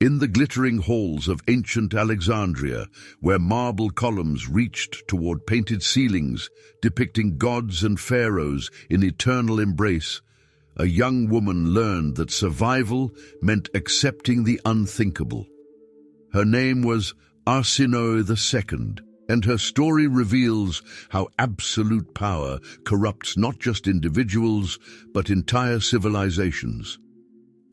In the glittering halls of ancient Alexandria, where marble columns reached toward painted ceilings depicting gods and pharaohs in eternal embrace, a young woman learned that survival meant accepting the unthinkable. Her name was Arsinoe II, and her story reveals how absolute power corrupts not just individuals, but entire civilizations.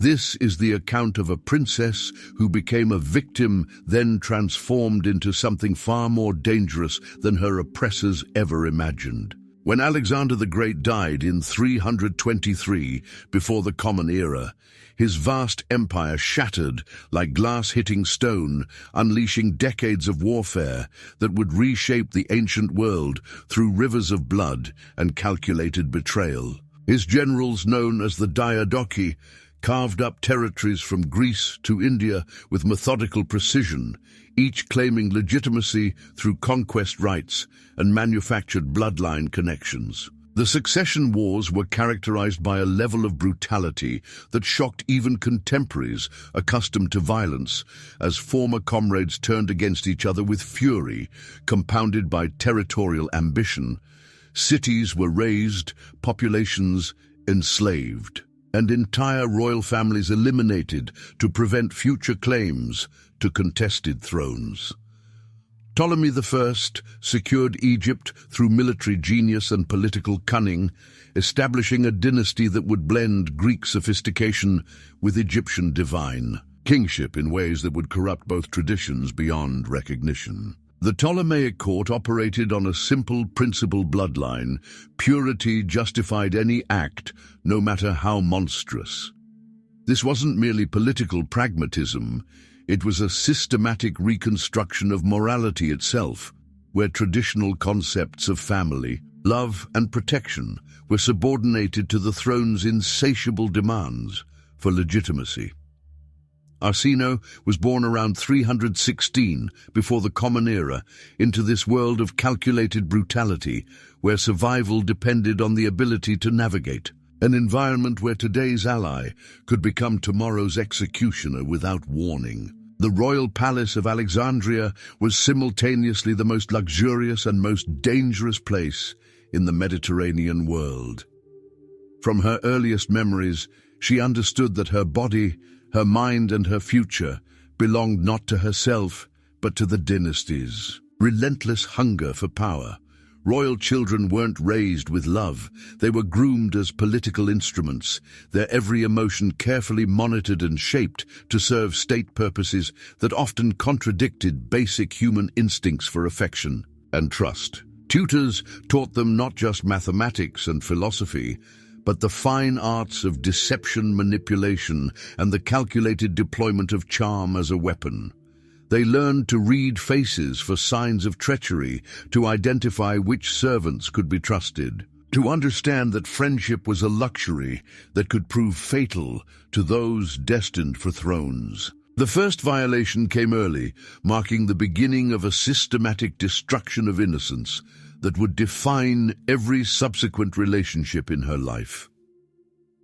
This is the account of a princess who became a victim, then transformed into something far more dangerous than her oppressors ever imagined. When Alexander the Great died in 323 before the Common Era, his vast empire shattered like glass hitting stone, unleashing decades of warfare that would reshape the ancient world through rivers of blood and calculated betrayal. His generals, known as the Diadochi, carved up territories from Greece to India with methodical precision, each claiming legitimacy through conquest rights and manufactured bloodline connections. The succession wars were characterized by a level of brutality that shocked even contemporaries accustomed to violence, as former comrades turned against each other with fury, compounded by territorial ambition. Cities were razed, populations enslaved, and entire royal families eliminated to prevent future claims to contested thrones. Ptolemy I secured Egypt through military genius and political cunning, establishing a dynasty that would blend Greek sophistication with Egyptian divine kingship in ways that would corrupt both traditions beyond recognition. The Ptolemaic court operated on a simple principle bloodline. Purity justified any act, no matter how monstrous. This wasn't merely political pragmatism, it was a systematic reconstruction of morality itself, where traditional concepts of family, love, and protection were subordinated to the throne's insatiable demands for legitimacy. Arsinoe was born around 316 before the Common Era into this world of calculated brutality where survival depended on the ability to navigate, an environment where today's ally could become tomorrow's executioner without warning. The royal palace of Alexandria was simultaneously the most luxurious and most dangerous place in the Mediterranean world. From her earliest memories, she understood that her body, her mind and her future belonged not to herself, but to the dynasties. Relentless hunger for power. Royal children weren't raised with love. They were groomed as political instruments, their every emotion carefully monitored and shaped to serve state purposes that often contradicted basic human instincts for affection and trust. Tutors taught them not just mathematics and philosophy, but the fine arts of deception, manipulation, and the calculated deployment of charm as a weapon. They learned to read faces for signs of treachery, to identify which servants could be trusted, to understand that friendship was a luxury that could prove fatal to those destined for thrones. The first violation came early, marking the beginning of a systematic destruction of innocence that would define every subsequent relationship in her life.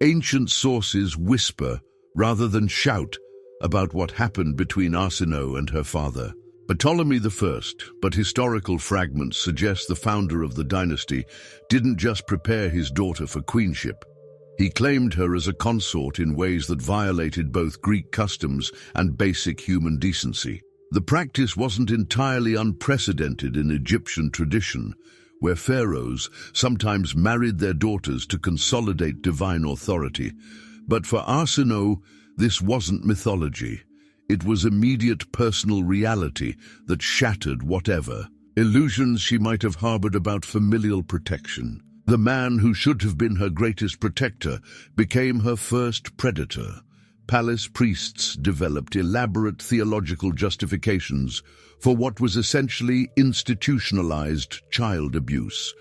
Ancient sources whisper, rather than shout, about what happened between Arsinoe and her father. Ptolemy I, but historical fragments suggest the founder of the dynasty didn't just prepare his daughter for queenship. He claimed her as a consort in ways that violated both Greek customs and basic human decency. The practice wasn't entirely unprecedented in Egyptian tradition, where pharaohs sometimes married their daughters to consolidate divine authority. But for Arsinoe, this wasn't mythology. It was immediate personal reality that shattered whatever illusions she might have harbored about familial protection. The man who should have been her greatest protector became her first predator. Palace priests developed elaborate theological justifications for what was essentially institutionalized child abuse,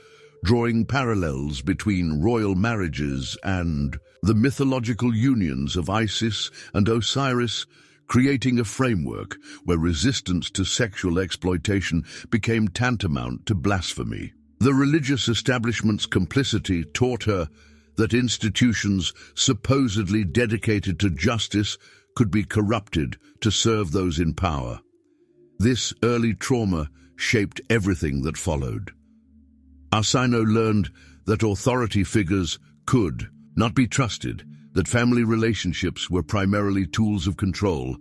drawing parallels between royal marriages and the mythological unions of Isis and Osiris, creating a framework where resistance to sexual exploitation became tantamount to blasphemy. The religious establishment's complicity taught her that institutions supposedly dedicated to justice could be corrupted to serve those in power. This early trauma shaped everything that followed. Arsinoe learned that authority figures could not be trusted, that family relationships were primarily tools of control,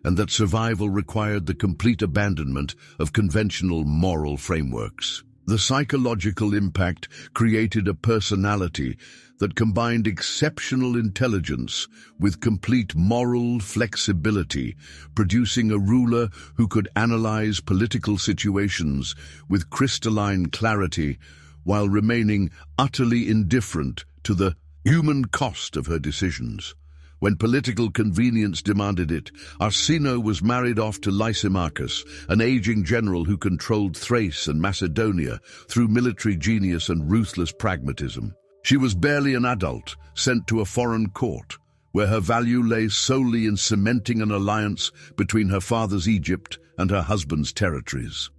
and that survival required the complete abandonment of conventional moral frameworks. The psychological impact created a personality that combined exceptional intelligence with complete moral flexibility, producing a ruler who could analyze political situations with crystalline clarity while remaining utterly indifferent to the human cost of her decisions. When political convenience demanded it, Arsinoe was married off to Lysimachus, an aging general who controlled Thrace and Macedonia through military genius and ruthless pragmatism. She was barely an adult, sent to a foreign court, where her value lay solely in cementing an alliance between her father's Egypt and her husband's territories.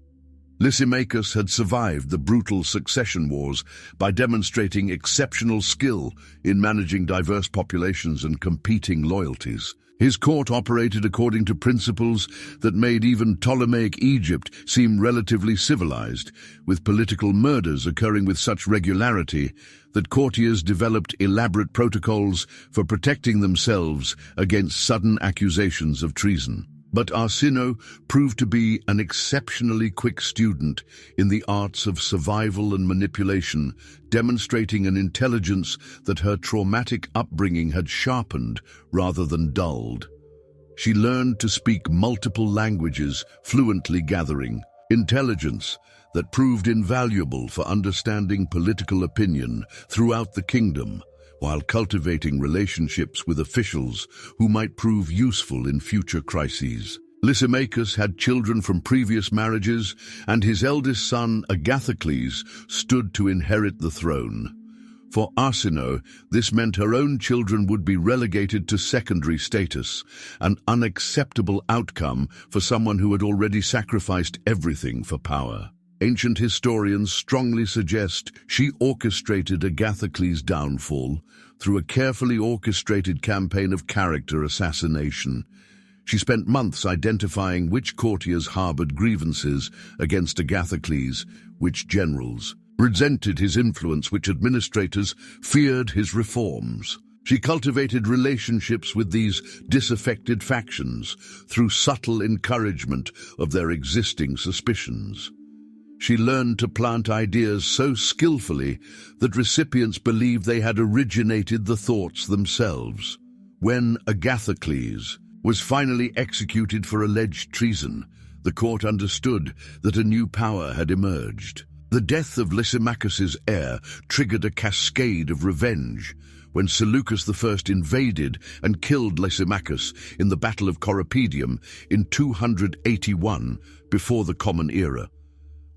Lysimachus had survived the brutal succession wars by demonstrating exceptional skill in managing diverse populations and competing loyalties. His court operated according to principles that made even Ptolemaic Egypt seem relatively civilized, with political murders occurring with such regularity that courtiers developed elaborate protocols for protecting themselves against sudden accusations of treason. But Arsinoe proved to be an exceptionally quick student in the arts of survival and manipulation, demonstrating an intelligence that her traumatic upbringing had sharpened rather than dulled. She learned to speak multiple languages, fluently gathering intelligence that proved invaluable for understanding political opinion throughout the kingdom, while cultivating relationships with officials who might prove useful in future crises. Lysimachus had children from previous marriages, and his eldest son, Agathocles, stood to inherit the throne. For Arsinoe, this meant her own children would be relegated to secondary status, an unacceptable outcome for someone who had already sacrificed everything for power. Ancient historians strongly suggest she orchestrated Agathocles' downfall through a carefully orchestrated campaign of character assassination. She spent months identifying which courtiers harbored grievances against Agathocles, which generals resented his influence, which administrators feared his reforms. She cultivated relationships with these disaffected factions through subtle encouragement of their existing suspicions. She learned to plant ideas so skillfully that recipients believed they had originated the thoughts themselves. When Agathocles was finally executed for alleged treason, the court understood that a new power had emerged. The death of Lysimachus's heir triggered a cascade of revenge. When Seleucus I invaded and killed Lysimachus in the Battle of Corupedium in 281 before the Common Era,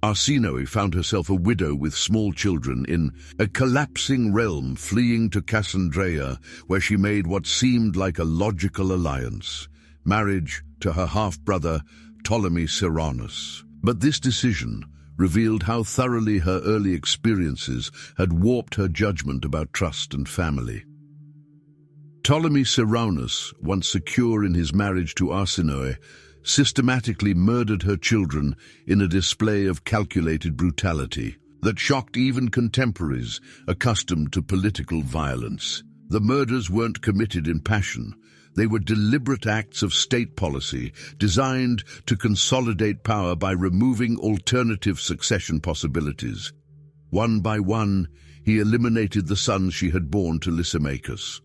Arsinoe found herself a widow with small children in a collapsing realm, fleeing to Cassandreia, where she made what seemed like a logical alliance, marriage to her half-brother Ptolemy Ceraunus. But this decision revealed how thoroughly her early experiences had warped her judgment about trust and family. Ptolemy Ceraunus, once secure in his marriage to Arsinoe, systematically murdered her children in a display of calculated brutality that shocked even contemporaries accustomed to political violence. The murders weren't committed in passion. They were deliberate acts of state policy designed to consolidate power by removing alternative succession possibilities. One by one, he eliminated the sons she had borne to Lysimachus.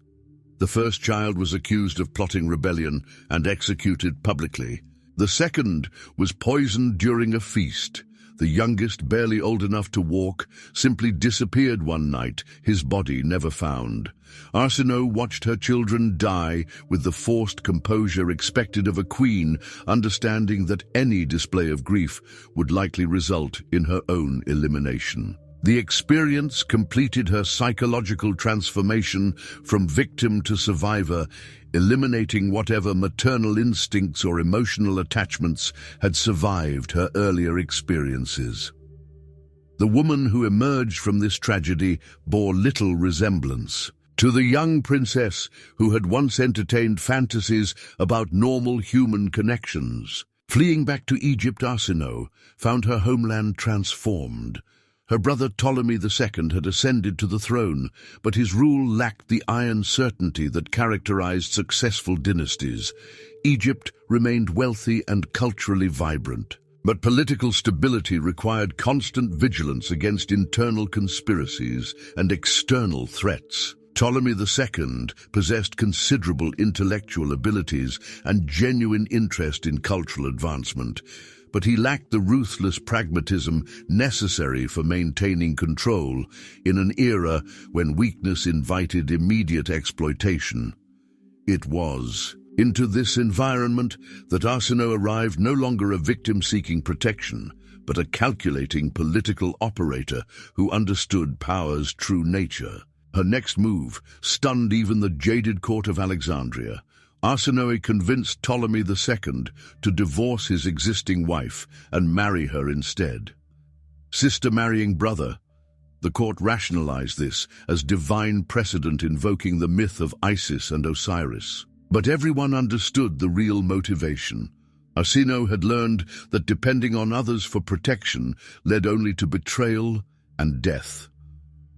The first child was accused of plotting rebellion and executed publicly. The second was poisoned during a feast. The youngest, barely old enough to walk, simply disappeared one night, his body never found. Arsinoe watched her children die with the forced composure expected of a queen, understanding that any display of grief would likely result in her own elimination. The experience completed her psychological transformation from victim to survivor, eliminating whatever maternal instincts or emotional attachments had survived her earlier experiences. The woman who emerged from this tragedy bore little resemblance. To the young princess who had once entertained fantasies about normal human connections, fleeing back to Egypt, Arsinoe found her homeland transformed. Her brother Ptolemy II had ascended to the throne, but his rule lacked the iron certainty that characterized successful dynasties. Egypt remained wealthy and culturally vibrant, but political stability required constant vigilance against internal conspiracies and external threats. Ptolemy II possessed considerable intellectual abilities and genuine interest in cultural advancement, but he lacked the ruthless pragmatism necessary for maintaining control in an era when weakness invited immediate exploitation. It was into this environment that Arsinoe arrived, no longer a victim seeking protection, but a calculating political operator who understood power's true nature. Her next move stunned even the jaded court of Alexandria. Arsinoe convinced Ptolemy II to divorce his existing wife and marry her instead. Sister marrying brother, the court rationalized this as divine precedent invoking the myth of Isis and Osiris. But everyone understood the real motivation. Arsinoe had learned that depending on others for protection led only to betrayal and death.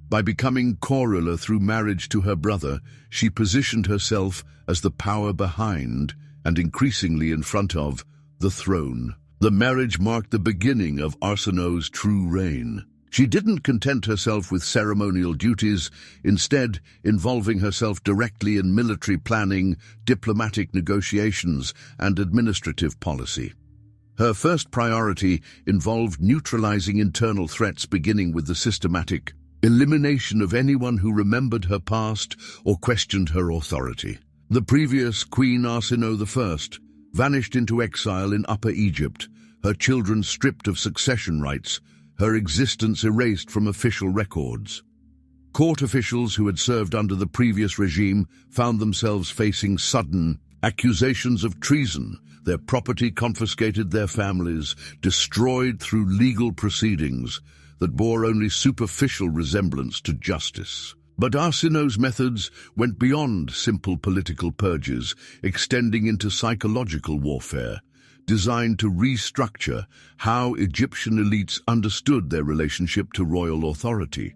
By becoming co-ruler through marriage to her brother, she positioned herself as the power behind, and increasingly in front of, the throne. The marriage marked the beginning of Arsinoe's true reign. She didn't content herself with ceremonial duties, instead involving herself directly in military planning, diplomatic negotiations, and administrative policy. Her first priority involved neutralizing internal threats, beginning with the systematic elimination of anyone who remembered her past or questioned her authority. The previous Queen Arsinoe I vanished into exile in Upper Egypt, her children stripped of succession rights, her existence erased from official records. Court officials who had served under the previous regime found themselves facing sudden accusations of treason, their property confiscated, their families destroyed through legal proceedings that bore only superficial resemblance to justice. But Arsinoe's methods went beyond simple political purges, extending into psychological warfare, designed to restructure how Egyptian elites understood their relationship to royal authority.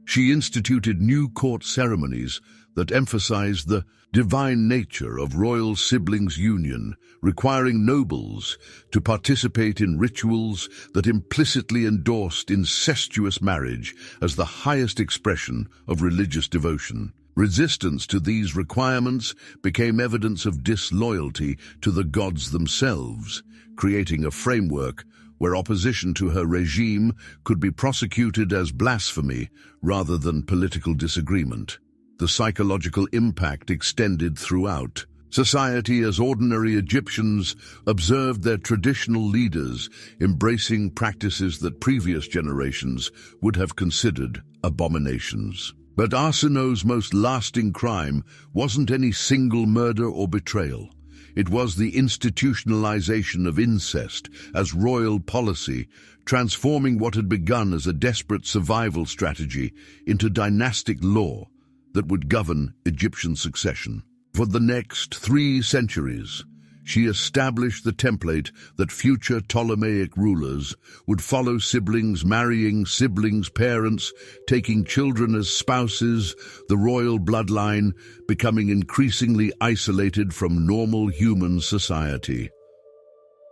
She instituted new court ceremonies that emphasized the divine nature of royal siblings' union, requiring nobles to participate in rituals that implicitly endorsed incestuous marriage as the highest expression of religious devotion. Resistance to these requirements became evidence of disloyalty to the gods themselves, creating a framework where opposition to her regime could be prosecuted as blasphemy rather than political disagreement. The psychological impact extended throughout society as ordinary Egyptians observed their traditional leaders embracing practices that previous generations would have considered abominations. But Arsinoe's most lasting crime wasn't any single murder or betrayal. It was the institutionalization of incest as royal policy, transforming what had begun as a desperate survival strategy into dynastic law that would govern Egyptian succession. For the next 3 centuries, she established the template that future Ptolemaic rulers would follow: siblings marrying siblings' parents, taking children as spouses, the royal bloodline becoming increasingly isolated from normal human society.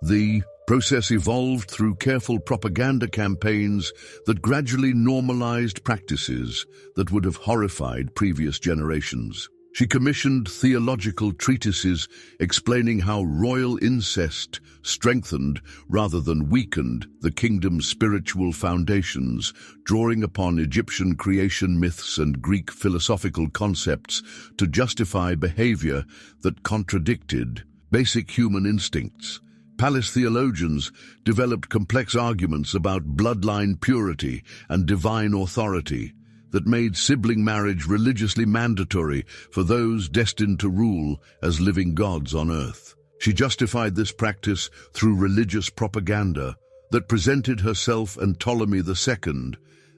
The process evolved through careful propaganda campaigns that gradually normalized practices that would have horrified previous generations. She commissioned theological treatises explaining how royal incest strengthened rather than weakened the kingdom's spiritual foundations, drawing upon Egyptian creation myths and Greek philosophical concepts to justify behavior that contradicted basic human instincts. Palace theologians developed complex arguments about bloodline purity and divine authority that made sibling marriage religiously mandatory for those destined to rule as living gods on earth. She justified this practice through religious propaganda that presented herself and Ptolemy II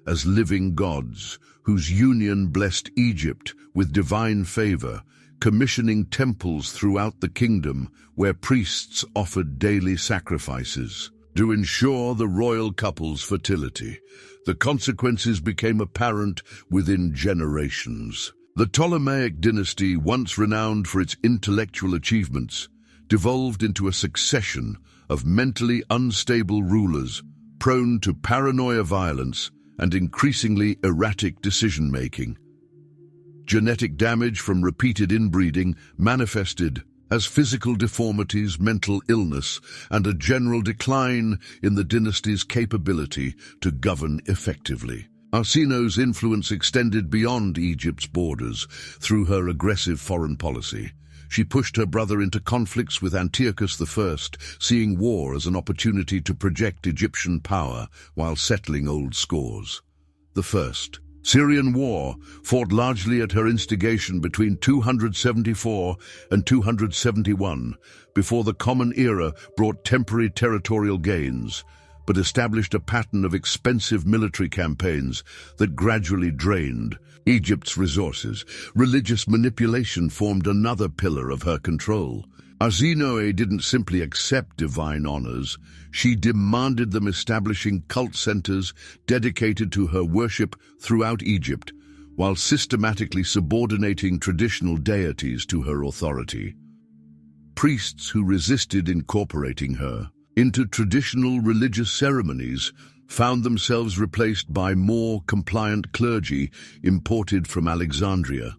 as living gods, whose union blessed Egypt with divine favor, commissioning temples throughout the kingdom where priests offered daily sacrifices. To ensure the royal couple's fertility, the consequences became apparent within generations. The Ptolemaic dynasty, once renowned for its intellectual achievements, devolved into a succession of mentally unstable rulers prone to paranoia, violence, and increasingly erratic decision-making. Genetic damage from repeated inbreeding manifested as physical deformities, mental illness, and a general decline in the dynasty's capability to govern effectively. Arsinoe's influence extended beyond Egypt's borders through her aggressive foreign policy. She pushed her brother into conflicts with Antiochus I, seeing war as an opportunity to project Egyptian power while settling old scores. The First Syrian War, fought largely at her instigation between 274 and 271, before the Common Era brought temporary territorial gains, but established a pattern of expensive military campaigns that gradually drained Egypt's resources. Religious manipulation formed another pillar of her control. Arsinoe didn't simply accept divine honors, she demanded them, establishing cult centers dedicated to her worship throughout Egypt, while systematically subordinating traditional deities to her authority. Priests who resisted incorporating her into traditional religious ceremonies found themselves replaced by more compliant clergy imported from Alexandria.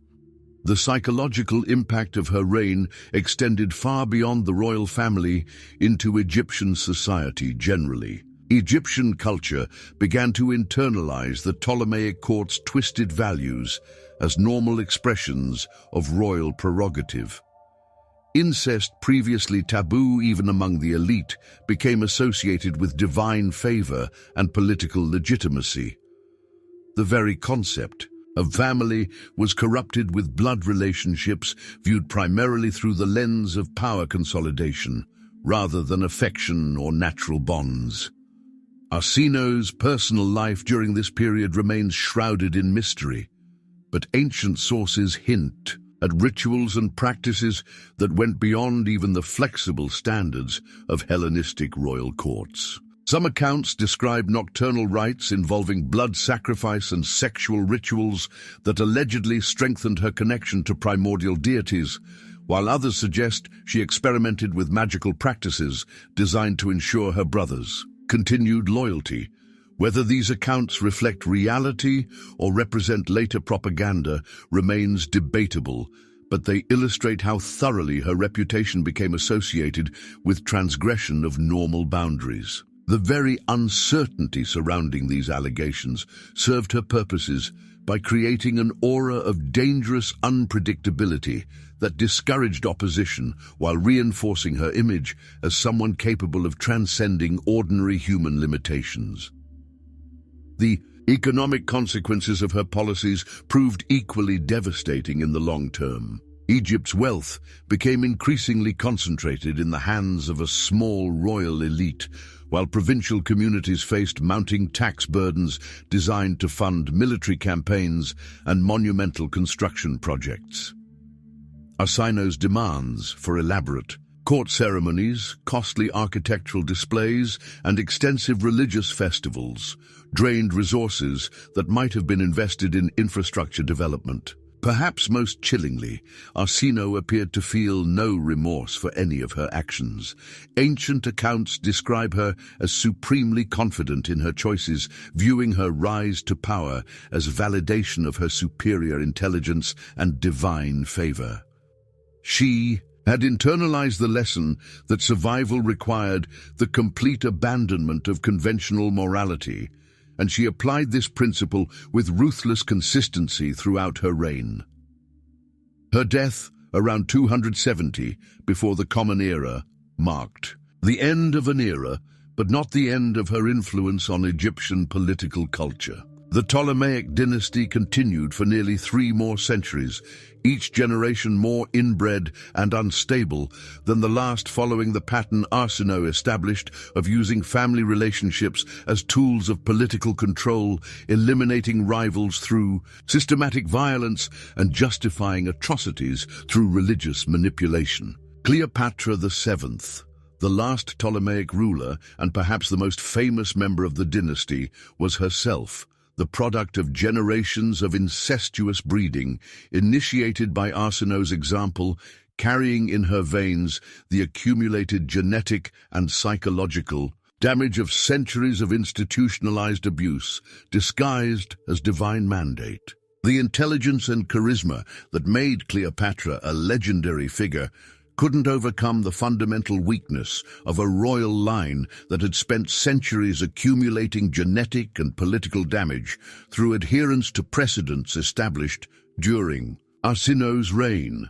The psychological impact of her reign extended far beyond the royal family into Egyptian society generally. Egyptian culture began to internalize the Ptolemaic court's twisted values as normal expressions of royal prerogative. Incest, previously taboo even among the elite, became associated with divine favor and political legitimacy. The very concept of family was corrupted, with blood relationships viewed primarily through the lens of power consolidation, rather than affection or natural bonds. Arsinoe's personal life during this period remains shrouded in mystery, but ancient sources hint at rituals and practices that went beyond even the flexible standards of Hellenistic royal courts. Some accounts describe nocturnal rites involving blood sacrifice and sexual rituals that allegedly strengthened her connection to primordial deities, while others suggest she experimented with magical practices designed to ensure her brother's continued loyalty. Whether these accounts reflect reality or represent later propaganda remains debatable, but they illustrate how thoroughly her reputation became associated with transgression of normal boundaries. The very uncertainty surrounding these allegations served her purposes by creating an aura of dangerous unpredictability that discouraged opposition while reinforcing her image as someone capable of transcending ordinary human limitations. The economic consequences of her policies proved equally devastating in the long term. Egypt's wealth became increasingly concentrated in the hands of a small royal elite, while provincial communities faced mounting tax burdens designed to fund military campaigns and monumental construction projects. Arsinoe's demands for elaborate court ceremonies, costly architectural displays, and extensive religious festivals drained resources that might have been invested in infrastructure development. Perhaps most chillingly, Arsinoe appeared to feel no remorse for any of her actions. Ancient accounts describe her as supremely confident in her choices, viewing her rise to power as validation of her superior intelligence and divine favor. She had internalized the lesson that survival required the complete abandonment of conventional morality, and she applied this principle with ruthless consistency throughout her reign. Her death, around 270 before the Common Era, marked the end of an era, but not the end of her influence on Egyptian political culture. The Ptolemaic dynasty continued for nearly 3 more centuries, each generation more inbred and unstable than the last, following the pattern Arsinoe established of using family relationships as tools of political control, eliminating rivals through systematic violence and justifying atrocities through religious manipulation. Cleopatra VII, the last Ptolemaic ruler and perhaps the most famous member of the dynasty, was herself the product of generations of incestuous breeding, initiated by Arsinoe's example, carrying in her veins the accumulated genetic and psychological damage of centuries of institutionalized abuse, disguised as divine mandate. The intelligence and charisma that made Cleopatra a legendary figure couldn't overcome the fundamental weakness of a royal line that had spent centuries accumulating genetic and political damage through adherence to precedents established during Arsinoe's reign.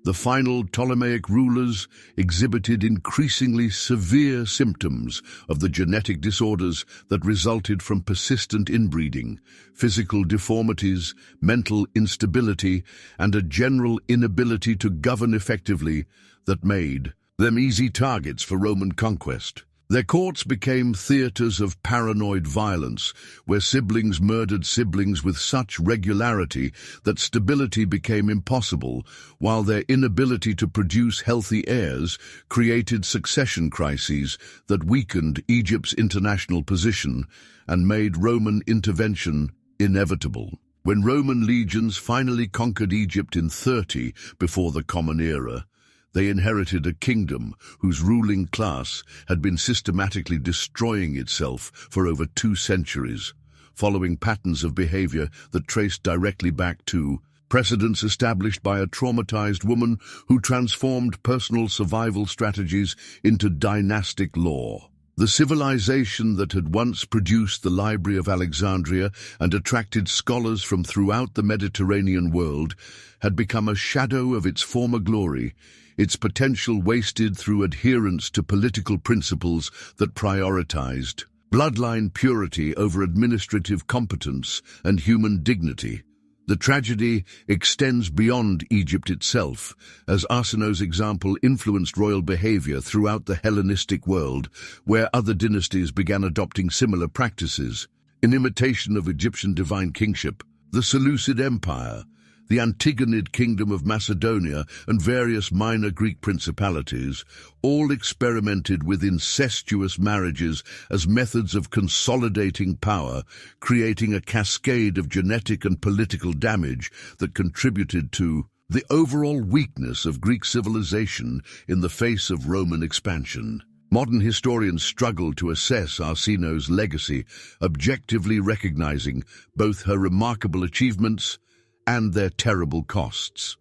The final Ptolemaic rulers exhibited increasingly severe symptoms of the genetic disorders that resulted from persistent inbreeding, physical deformities, mental instability, and a general inability to govern effectively that made them easy targets for Roman conquest. Their courts became theaters of paranoid violence, where siblings murdered siblings with such regularity that stability became impossible, while their inability to produce healthy heirs created succession crises that weakened Egypt's international position and made Roman intervention inevitable. When Roman legions finally conquered Egypt in 30 before the Common Era, they inherited a kingdom whose ruling class had been systematically destroying itself for over 2 centuries, following patterns of behavior that traced directly back to precedents established by a traumatized woman who transformed personal survival strategies into dynastic law. The civilization that had once produced the Library of Alexandria and attracted scholars from throughout the Mediterranean world had become a shadow of its former glory, its potential wasted through adherence to political principles that prioritized bloodline purity over administrative competence and human dignity. The tragedy extends beyond Egypt itself, as Arsinoe's example influenced royal behavior throughout the Hellenistic world, where other dynasties began adopting similar practices. In imitation of Egyptian divine kingship, the Seleucid Empire, the Antigonid Kingdom of Macedonia, and various minor Greek principalities all experimented with incestuous marriages as methods of consolidating power, creating a cascade of genetic and political damage that contributed to the overall weakness of Greek civilization in the face of Roman expansion. Modern historians struggle to assess Arsinoe's legacy, objectively recognizing both her remarkable achievements and their terrible costs.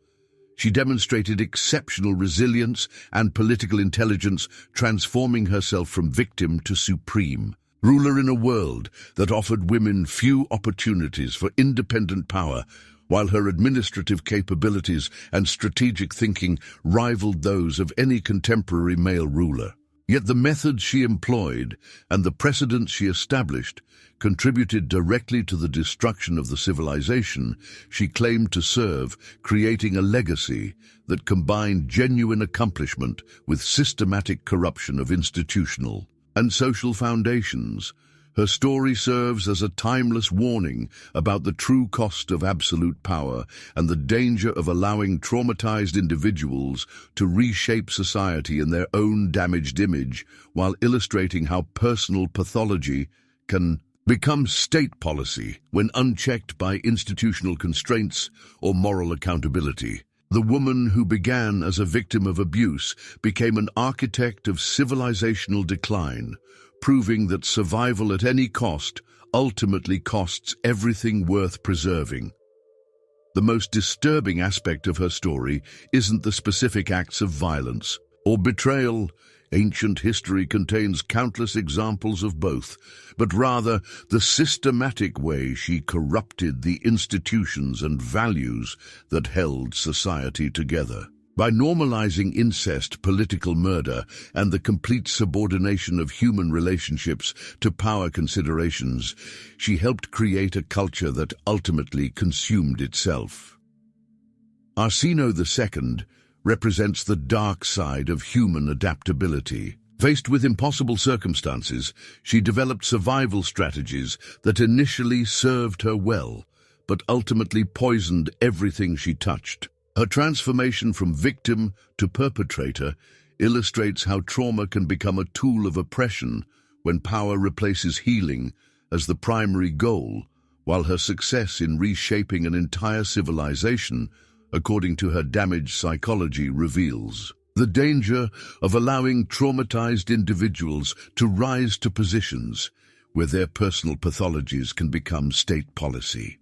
She demonstrated exceptional resilience and political intelligence, transforming herself from victim to supreme ruler in a world that offered women few opportunities for independent power, while her administrative capabilities and strategic thinking rivaled those of any contemporary male ruler. Yet the methods she employed and the precedents she established contributed directly to the destruction of the civilization she claimed to serve, creating a legacy that combined genuine accomplishment with systematic corruption of institutional and social foundations. Her story serves as a timeless warning about the true cost of absolute power and the danger of allowing traumatized individuals to reshape society in their own damaged image, while illustrating how personal pathology can become state policy when unchecked by institutional constraints or moral accountability. The woman who began as a victim of abuse became an architect of civilizational decline, proving that survival at any cost ultimately costs everything worth preserving. The most disturbing aspect of her story isn't the specific acts of violence or betrayal. Ancient history contains countless examples of both, but rather the systematic way she corrupted the institutions and values that held society together. By normalizing incest, political murder, and the complete subordination of human relationships to power considerations, she helped create a culture that ultimately consumed itself. Arsinoe II represents the dark side of human adaptability. Faced with impossible circumstances, she developed survival strategies that initially served her well, but ultimately poisoned everything she touched. Her transformation from victim to perpetrator illustrates how trauma can become a tool of oppression when power replaces healing as the primary goal, while her success in reshaping an entire civilization, according to her damaged psychology, reveals the danger of allowing traumatized individuals to rise to positions where their personal pathologies can become state policy.